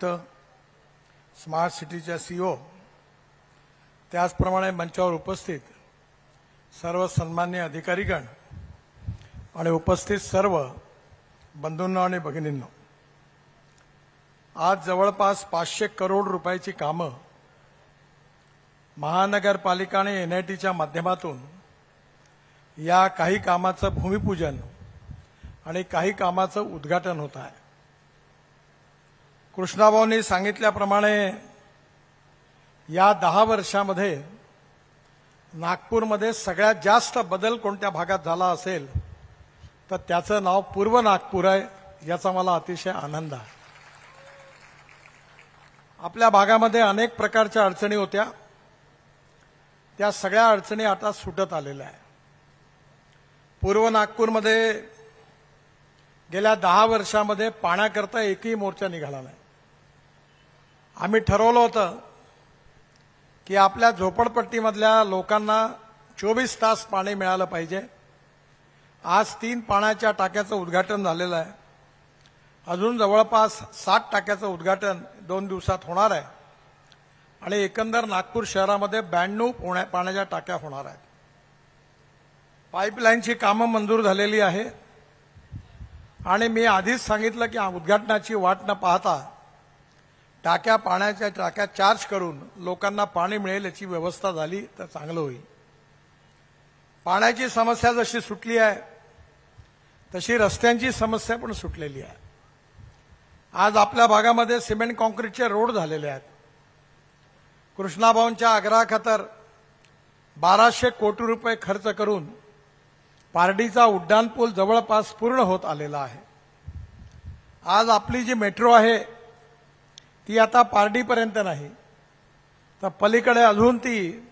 Smart सिटीच्या CEO, त्याचप्रमाणे मंचावर उपस्थित सर्व सन्मान्य अधिकारीगण आणि उपस्थित सर्व बंधूंनो आणि भगिनींनो, आज जवळपास 500 करोड रुपयाची कामं महानगरपालिका आणि एनआयटीच्या माध्यमातून या काही कामाचं भूमिपूजन आणि काही कामाचं उद्घाटन होत आहे। कृष्णाभाऊंनी सांगितल्याप्रमाणे या 10 वर्षामध्ये नागपूरमध्ये सगळ्यात जास्त बदल कोणत्या भागात झाला असेल तर त्याचं नाव पूर्व नागपूर आहे, याचा मला अतिशय आनंद आहे। आपल्या भागामध्ये अनेक प्रकारच्या अडचणी होत्या, त्या सगळ्या अडचणी आता सुटत आलेल्या आहेत। पूर्व नागपूरमध्ये गेल्या 10 वर्षामध्ये पाण्याकरता एकही मोर्चा निघाला नाही। आम्ही ठरवलं होतं की आपल्या झोपडपट्टीमधल्या लोकांना 24 तास पाणी मिळालं पाहिजे। आज 3 पाण्याच्या टाक्याचं उद्घाटन झालेलं आहे, अजून जवळपास 7 टाक्याचं उद्घाटन 2 दिवसात होणार आहे आणि एकंदर नागपूर शहरामध्ये 92 पाण्याच्या टाक्या होणार आहेत। पाईपलाईनची कामं मंजूर झालेली आहे आणि मी आधीच सांगितलं की उद्घाटनाची वाट न पाहता पाण्याच्या टाक्या चार्ज करून लोकांना पाणी मिळेल याची व्यवस्था झाली तर चांगलं होईल। पाण्याची समस्या जशी सुटली आहे तशी रस्त्यांची समस्या पण सुटलेली आहे। आज आपल्या भागामध्ये सिमेंट कॉन्क्रीटचे रोड झालेले आहेत। कृष्णाभाऊंच्या आग्रहाखातर 1200 कोटी रुपये खर्च करून पारडीचा उड्डाणपूल जवळपास पूर्ण होत आलेला आहे। आज आपली जी मेट्रो आहे ती आता पारडीपर्यंत नाही तर पलीकडे अजून ती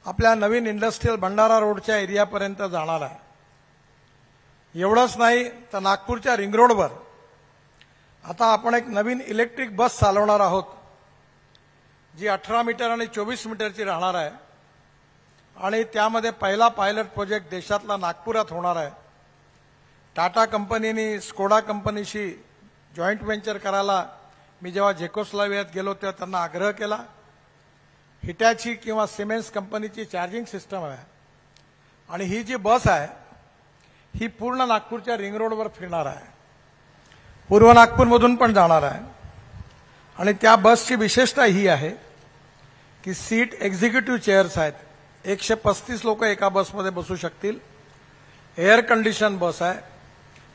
आपल्या नवीन इंडस्ट्रियल भंडारा रोडच्या एरियापर्यंत जाणार आहे। एवढंच नाही तर नागपूरच्या रिंग रोडवर आता आपण एक नवीन इलेक्ट्रिक बस चालवणार आहोत, जी 18 मीटर आणि 24 मीटरची राहणार आहे आणि त्यामध्ये पहिला पायलट प्रोजेक्ट देशातला नागपुरात होणार आहे। टाटा कंपनीने स्कोडा कंपनीशी जॉईंट व्हेंचर करायला मी जेव्हा झेकोस्लोवाकियात गेलो तेव्हा त्यांना आग्रह केला। हिटॅची किंवा सिमेन्स कंपनीची चार्जिंग सिस्टम आहे आणि ही जी बस आहे ही पूर्ण नागपूरच्या रिंग रोडवर फिरणार आहे, पूर्व नागपूरमधून पण जाणार आहे आणि त्या बसची विशेषता ही आहे की सीट एक्झिक्युटिव्ह चेअर्स आहेत, 135 लोक एका बसमध्ये बसू शकतील। एअर कंडिशन बस आहे,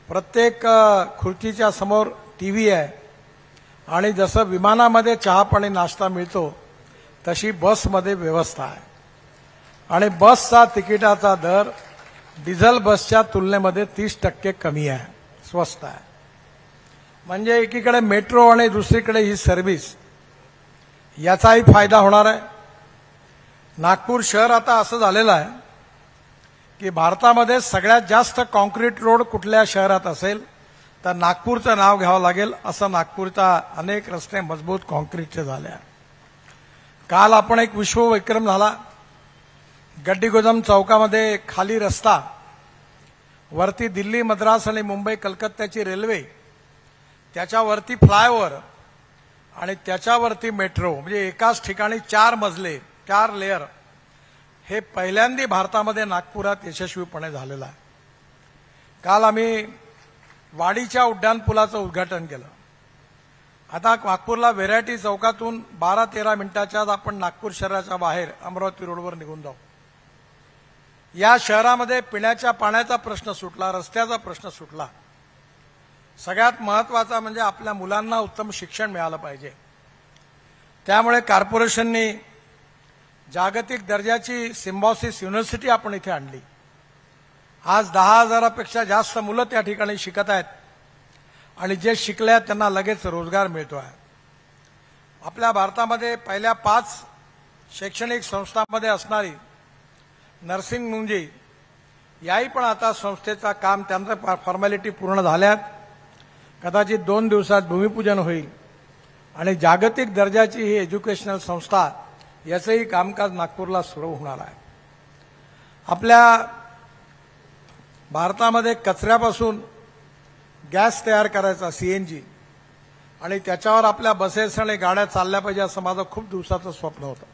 प्रत्येक खुर्चीच्या समोर टीव्ही आहे आणि जसं विमानामध्ये चहा पाणी नाश्ता मिळतो तशी बसमध्ये व्यवस्था आहे आणि बसचा तिकिटाचा दर डिझेल बसच्या तुलनेमध्ये 30% कमी आहे, स्वस्त आहे। म्हणजे एकीकडे मेट्रो आणि दुसरीकडे ही सर्व्हिस, याचाही फायदा होणार आहे। नागपूर शहर आता असं झालेलं आहे की भारतामध्ये सगळ्यात जास्त कॉन्क्रीट रोड कुठल्या शहरात असेल तर नागपूरचं नाव घ्यावं लागेल, असं नागपूरचा अनेक रस्ते मजबूत कॉन्क्रीटचे झाले आहेत। काल आपण एक विश्वविक्रम झाला, गड्डीगोदम चौकामध्ये खाली रस्ता, वरती दिल्ली मद्रास आणि मुंबई कलकत्त्याची रेल्वे, त्याच्यावरती फ्लायओव्हर आणि त्याच्यावरती मेट्रो, म्हणजे एकाच ठिकाणी 4 मजले 4 लेअर, हे पहिल्यांदा भारतामध्ये नागपुरात यशस्वीपणे झालेलं आहे। काल आम्ही वाडीच्या उड्डाणपुलाचं उद्घाटन केलं। आता नागपूरला व्हेरायटी चौकातून 12-13 मिनिटाच्या आत आपण नागपूर शहराच्या बाहेर अमरावती रोडवर निघून जाऊ। या शहरामध्ये पिण्याच्या पाण्याचा प्रश्न सुटला, रस्त्याचा प्रश्न सुटला, सगळ्यात महत्त्वाचा म्हणजे आपल्या मुलांना उत्तम शिक्षण मिळालं पाहिजे। त्यामुळे कॉर्पोरेशनने जागतिक दर्जाची सिम्बॉसिस युनिव्हर्सिटी आपण इथे आणली। आज 10,000पेक्षा जास्त मुलं त्या ठिकाणी शिकत आहेत आणि जे शिकले आहेत त्यांना लगेच रोजगार मिळतो आहे। आपल्या भारतामध्ये पहिल्या 5 शैक्षणिक संस्थांमध्ये असणारी नर्सिंग मुंजी, याही पण आता संस्थेचा काम त्यांचं फॉर्मॅलिटी पूर्ण झाल्यात, कदाचित 2 दिवसात भूमिपूजन होईल आणि जागतिक दर्जाची ही एज्युकेशनल संस्था, याचंही कामकाज नागपूरला सुरू होणार आहे। आपल्या भारतामध्ये कचऱ्यापासून गॅस तयार करायचा, सीएनजी, आणि त्याच्यावर आपल्या बसेस आणि गाड्या चालल्या पाहिजे असं माझं खूप दिवसाचं स्वप्न होतं।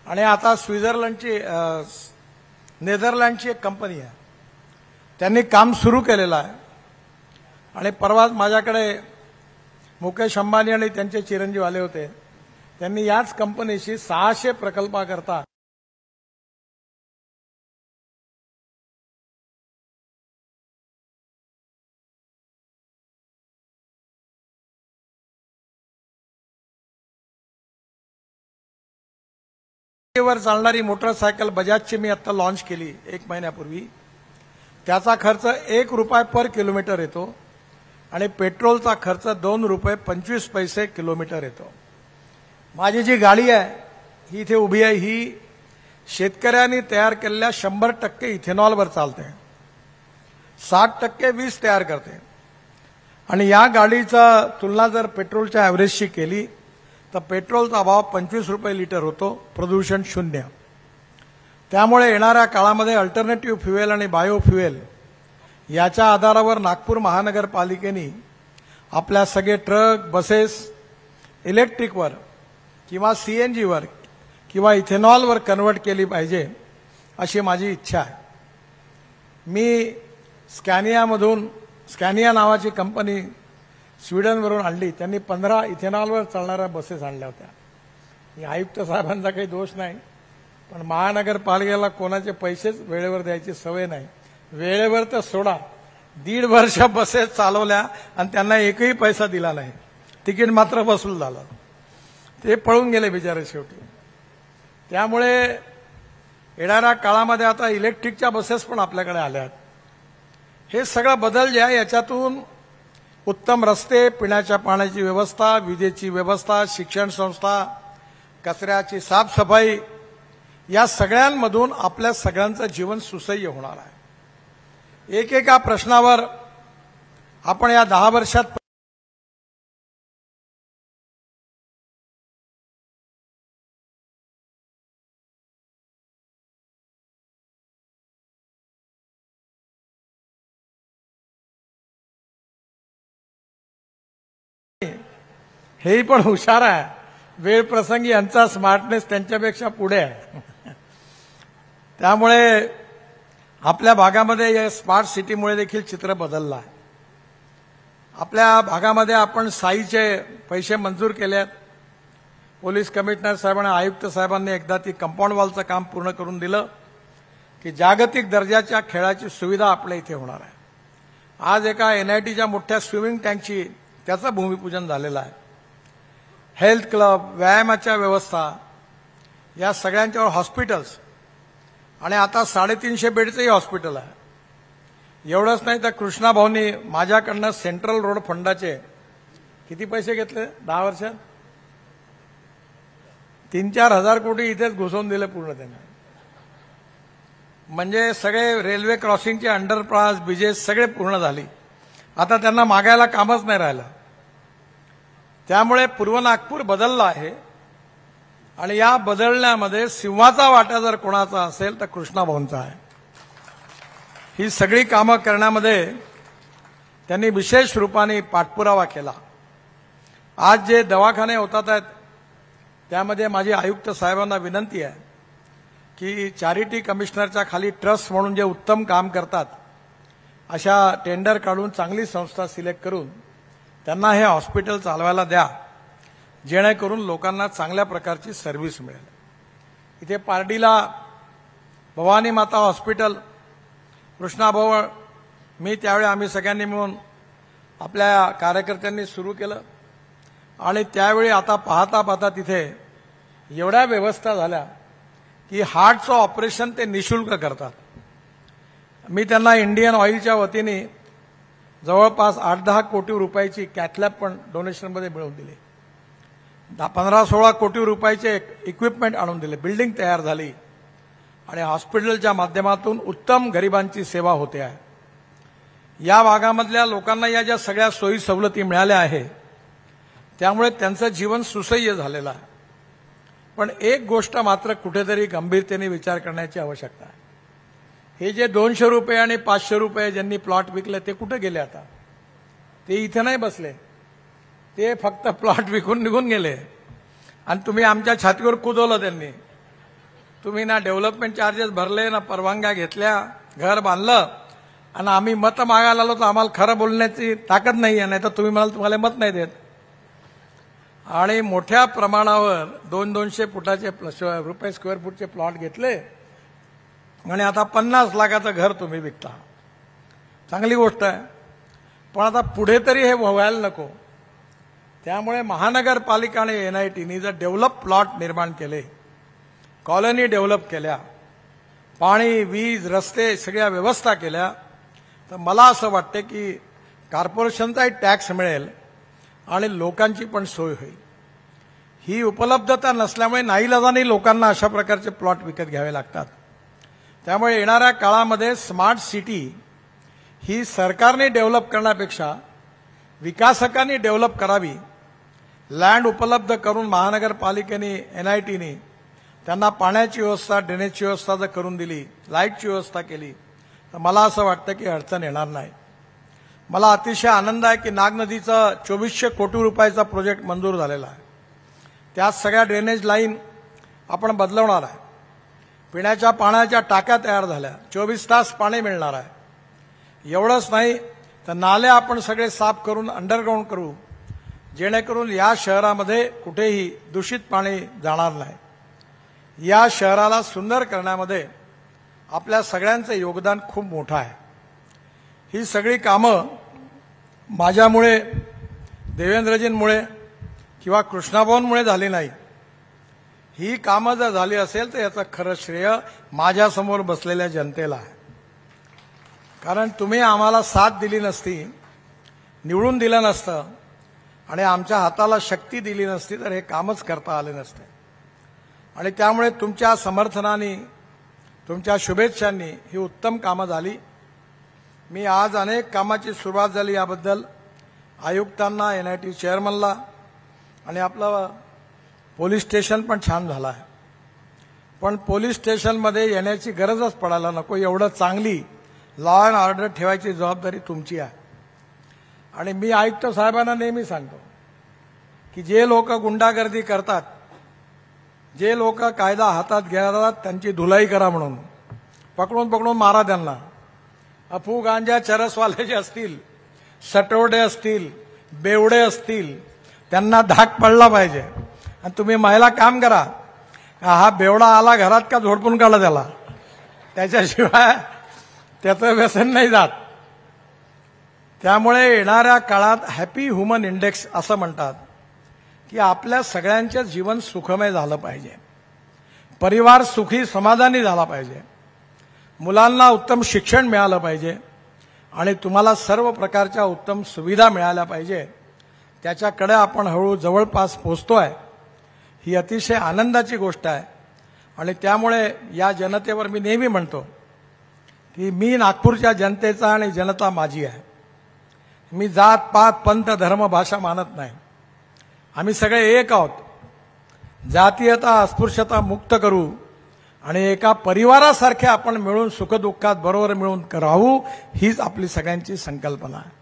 आणि आता नेदरलँडची एक कंपनी आहे, त्यांनी काम सुरू केलेलं आहे। आणि परवाच माझ्याकडे मुकेश अंबानी आणि त्यांचे चिरंजीव आले होते, त्यांनी याच कंपनीशी 600 प्रकल्पाकरता वर चालणारी मोटरसायकल बजाजची मी आता लॉन्च केली 1 महिन्यापूर्वी। त्याचा खर्च 1 रुपया पर किलोमीटर येतो आणि पेट्रोलचा खर्च 2 रुपये 25 पैसे किलोमीटर येतो। माझी जी गाडी आहे ही इथे उभी आहे, ही शेतकऱ्यांनी तयार केलेल्या 100% इथेनॉलवर चालते, 60% वीज तयार करते। आणि या गाडीचा तुलना जर पेट्रोलच्या ॲव्हरेजशी केली तर पेट्रोलचा भाव 25 रुपये लिटर होतो, प्रदूषण शून्य। त्यामुळे येणाऱ्या काळामध्ये अल्टरनेटिव्ह फ्युएल आणि बायो फ्युएल याच्या आधारावर नागपूर महानगरपालिकेने आपल्या सगळे ट्रक बसेस इलेक्ट्रिकवर किंवा सीएनजीवर किंवा इथेनॉलवर कन्वर्ट केली पाहिजे अशी माझी इच्छा आहे। मी स्कॅनिया नावाची कंपनी स्वीडनवरून आणली, त्यांनी 15 इथेनॉलवर चालणाऱ्या बसेस आणल्या होत्या। ही आयुक्त साहेबांचा काही दोष नाही, पण महानगरपालिकेला कोणाचे पैसेच वेळेवर द्यायची सवय नाही। वेळेवर तर सोडा, 1.5 वर्ष बसेस चालवल्या आणि त्यांना एकही पैसा दिला नाही, तिकीट मात्र वसूल झालं, ते पळून गेले बिचारे शेवटी। त्यामुळे येणाऱ्या काळामध्ये आता इलेक्ट्रिकच्या बसेस पण आपल्याकडे आल्या आहेत। हे सगळं बदल जे आहे याच्यातून उत्तम रस्ते, पिण्याच्या पाण्याची व्यवस्था, विजेची व्यवस्था, शिक्षण संस्था, कचऱ्याची साफसफाई या सगळ्यांमधून आपल्या सगळ्यांचं जीवन सुसह्य होणार आहे। एकेका प्रश्नावर आपण या 10 वर्षात हेही पण हुशार आहे, वेळ प्रसंगी यांचा स्मार्टनेस त्यांच्यापेक्षा पुढे आहे। त्यामुळे आपल्या भागामध्ये या स्मार्ट सिटीमुळे देखील चित्र बदललं आहे। आपल्या भागामध्ये आपण साईचे पैसे मंजूर केले आहेत। पोलीस कमिशनर साहेबांनी आयुक्त साहेबांनी एकदा ती कंपाऊंड वॉलचं काम पूर्ण करून दिलं की जागतिक दर्जाच्या खेळाची सुविधा आपल्या इथे होणार आहे। आज एका NITच्या मोठ्या स्विमिंग टँकची त्याचं भूमिपूजन झालेलं आहे। हेल्थ क्लब, व्यायामाच्या व्यवस्था या सगळ्यांच्यावर हॉस्पिटल्स आणि आता 350 बेडचंही हॉस्पिटल आहे। एवढंच नाही तर कृष्णा भाऊनी माझ्याकडनं सेंट्रल रोड फंडाचे किती पैसे घेतले 10 वर्षात? 3-4 हजार कोटी इथेच घुसवून दिले पूर्ण त्यांनी। म्हणजे सगळे रेल्वे क्रॉसिंगचे अंडरपास, ब्रिजेस सगळे पूर्ण झाली, आता त्यांना मागायला कामच नाही राहिलं। त्यामुळे पूर्व नागपूर बदललं आहे आणि या बदलण्यामध्ये सिंहाचा वाटा जर कोणाचा असेल तर कृष्णा भाऊंचा आहे। ही सगळी कामं करण्यामध्ये त्यांनी विशेष रूपाने पाठपुरावा केला। आज जे दवाखाने होतात आहेत त्यामध्ये माझी आयुक्त साहेबांना विनंती आहे की चॅरिटी कमिशनरच्या खाली ट्रस्ट म्हणून जे उत्तम काम करतात अशा टेंडर काढून चांगली संस्था सिलेक्ट करून त्यांना हे हॉस्पिटल चालवायला द्या, जेणेकरून लोकांना चांगल्या प्रकारची सर्व्हिस मिळेल। इथे पारडीला भवानी माता हॉस्पिटल कृष्णा भाऊ मी त्यावेळी आम्ही सगळ्यांनी मिळून आपल्या कार्यकर्त्यांनी सुरू केलं आणि त्यावेळी आता पाहता पाहता तिथे एवढ्या व्यवस्था झाल्या की हार्टचं ऑपरेशन ते निशुल्क करतात। मी त्यांना इंडियन ऑइलच्या वतीने जवळपास 8-10 कोटी रुपयाची कॅथलॅब पण डोनेशनमध्ये मिळवून दिली, 15-16 कोटी रुपयाचे इक्विपमेंट आणून दिले, बिल्डिंग तयार झाली आणि हॉस्पिटलच्या माध्यमातून उत्तम गरिबांची सेवा होते आहे। या भागामधल्या लोकांना या ज्या सगळ्या सोयी सवलती मिळाल्या आहेत त्यामुळे त्यांचं जीवन सुसह्य झालेलं आहे। पण एक गोष्ट मात्र कुठेतरी गंभीरतेने विचार करण्याची आवश्यकता आहे। हे जे 200 रुपये आणि 500 रुपये ज्यांनी प्लॉट विकले ते कुठे गेले? आता ते इथे नाही बसले, ते फक्त प्लॉट विकून निघून गेले आणि तुम्ही आमच्या छातीवर कुदवलं त्यांनी. तुम्ही ना डेव्हलपमेंट चार्जेस भरले ना परवानग्या घेतल्या, घर बांधलं आणि आम्ही मत मागायला आलो तर आम्हाला खरं बोलण्याची ताकद नाही आहे, नाही तर तुम्ही मला तुम्हाला मत नाही देत. आणि मोठ्या प्रमाणावर 200 फुटाचे रुपये स्क्वेअर फूटचे प्लॉट घेतले आणि आता 50 लाखाचं घर तुम्ही विकता. चांगली गोष्ट आहे, पण आता पुढे तरी हे व्हायला नको. त्यामुळे महानगरपालिका आणि एनआयटीनी जर डेव्हलप प्लॉट निर्माण केले, कॉलनी डेव्हलप केल्या, पाणी वीज रस्ते सगळ्या व्यवस्था केल्या, तर मला असं वाटतं की कॉर्पोरेशनचाही टॅक्स मिळेल आणि लोकांची पण सोय होईल. ही उपलब्धता नसल्यामुळे नाईलाजाने लोकांना अशा प्रकारचे प्लॉट विकत घ्यावे लागतात. त्यामुळे येणाऱ्या काळामध्ये स्मार्ट सिटी ही सरकारने डेव्हलप करण्यापेक्षा विकासकांनी डेव्हलप करावी. लँड उपलब्ध करून महानगरपालिकेने एनआयटीने त्यांना पाण्याची व्यवस्था, ड्रेनेजची व्यवस्था जर करून दिली, लाईटची व्यवस्था केली, तर मला असं वाटतं की अडचण येणार नाही. मला अतिशय आनंद आहे की नाग नदीचा 2400 कोटी रुपयाचा प्रोजेक्ट मंजूर झालेला आहे. त्यात सगळ्या ड्रेनेज लाईन आपण बदलवणार आहे. पिण्याच्या पाण्याच्या टाक्या तयार झाल्या, 24 तास पाणी मिळणार आहे. एवढंच नाही तर नाले आपण सगळे साफ करून अंडरग्राऊंड करू, जेणेकरून या शहरामध्ये कुठेही दूषित पाणी जाणार नाही. या शहराला सुंदर करण्यामध्ये आपल्या सगळ्यांचं योगदान खूप मोठं आहे. ही सगळी कामं माझ्यामुळे, देवेंद्रजींमुळे किंवा कृष्णाभाऊंमुळे झाली नाही. ही कामं जर झाली असेल तर याचं खरं श्रेय माझ्यासमोर बसलेल्या जनतेला आहे. कारण तुम्ही आम्हाला साथ दिली नसती, निवडून दिलं नसतं आणि आमच्या हाताला शक्ती दिली नसती तर हे कामच करता आले नसते. आणि त्यामुळे तुमच्या समर्थनाने, तुमच्या शुभेच्छांनी ही उत्तम कामं झाली. मी आज अनेक कामाची सुरुवात झाली याबद्दल आयुक्तांना, एनआयटी चेअरमनला आणि आपलं पोलीस स्टेशन पण छान झालं आहे. पण पोलीस स्टेशनमध्ये येण्याची गरजच पडायला नको, एवढं चांगली लॉ अँड ऑर्डर ठेवायची जबाबदारी तुमची आहे. आणि मी आयुक्त साहेबांना नेहमी सांगतो की जे लोक गुंडागर्दी करतात, जे लोक कायदा हातात घेतात, त्यांची धुलाई करा म्हणून. पकडून पकडून मारा त्यांना. अफू गांजा चरसवाले जे असतील, सटोडे असतील, बेवडे असतील, त्यांना धाक पडला पाहिजे. आणि तुम्ही महिला काम करा, हा बेवडा आला घरात का झोडपून काढा त्याला, त्याच्याशिवाय त्याचं व्यसन नाही जात. त्यामुळे येणाऱ्या काळात हॅपी ह्युमन इंडेक्स असं म्हणतात की आपल्या सगळ्यांचे जीवन सुखमय झालं पाहिजे, परिवार सुखी समाधानी झाला पाहिजे, मुलांना उत्तम शिक्षण मिळालं पाहिजे आणि तुम्हाला सर्व प्रकारच्या उत्तम सुविधा मिळाल्या पाहिजे. त्याच्याकडे आपण हळू जवळपास पोहोचतोय. ही अतिशय आनंदाची गोष्ट आहे. आणि त्यामुळे या जनतेवर मी नेहमी म्हणतो की मी नागपूरच्या जनतेचा आणि जनता माझी आहे. मी जात पात पंथ धर्म भाषा मानत नाही. आम्ही सगळे एक आहोत. जातीयता अस्पृश्यता मुक्त करू आणि एका परिवारासारखे आपण मिळून सुखदुःखात बरोबर मिळून राहू, हीच आपली सगळ्यांची संकल्पना आहे.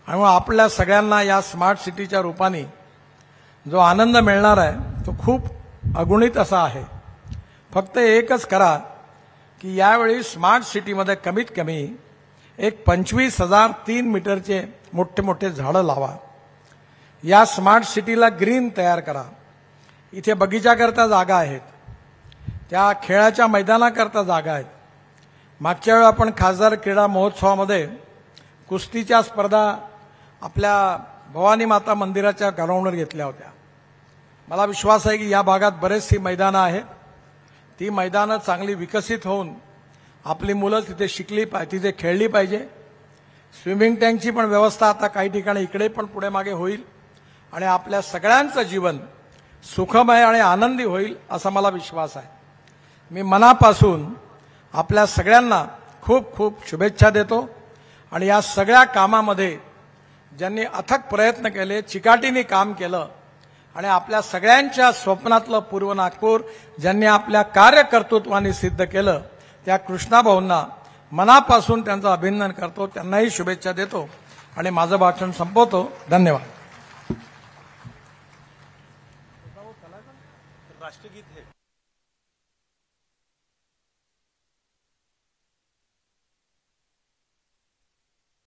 आणि आपल्या सगळ्यांना या स्मार्ट सिटीच्या रूपाने जो आनंद मिळणार आहे तो खूप अगुणित असा आहे. फक्त एकच करा की यावेळी स्मार्ट सिटीमध्ये कमीत कमी एक 25,000 3 मीटरचे मोठे मोठे झाडं लावा. या स्मार्ट सिटीला ग्रीन तयार करा. इथे बगीचाकरता जागा आहेत, त्या खेळाच्या मैदानाकरता जागा आहेत. मागच्या वेळी आपण खासदार क्रीडा महोत्सवामध्ये कुस्तीच्या स्पर्धा आपल्या भवानी माता मंदिराच्या ग्राउंडवर घेतल्या होत्या. मला विश्वास आहे की या भागात बरेचशी मैदानं आहेत. ती मैदानं चांगली विकसित होऊन आपली मुलं तिथे शिकली पाहिजे, तिथे खेळली पाहिजे. स्विमिंग टँकची पण व्यवस्था आता काही ठिकाणी इकडे पण पुढे मागे होईल आणि आपल्या सगळ्यांचं जीवन सुखमय आणि आनंदी होईल असा मला विश्वास आहे. मी मनापासून आपल्या सगळ्यांना खूप खूप शुभेच्छा देतो. आणि या सगळ्या कामामध्ये ज्यांनी अथक प्रयत्न केले, चिकाटीने काम केलं आणि आपल्या सगळ्यांच्या स्वप्नातलं पूर्व नागपूर ज्यांनी आपल्या कार्यकर्तृत्वाने सिद्ध केलं, त्या कृष्णाभाऊंना मनापासून त्यांचं अभिनंदन करतो, त्यांनाही शुभेच्छा देतो आणि माझं भाषण संपवतो. धन्यवाद. राष्ट्रगीत है।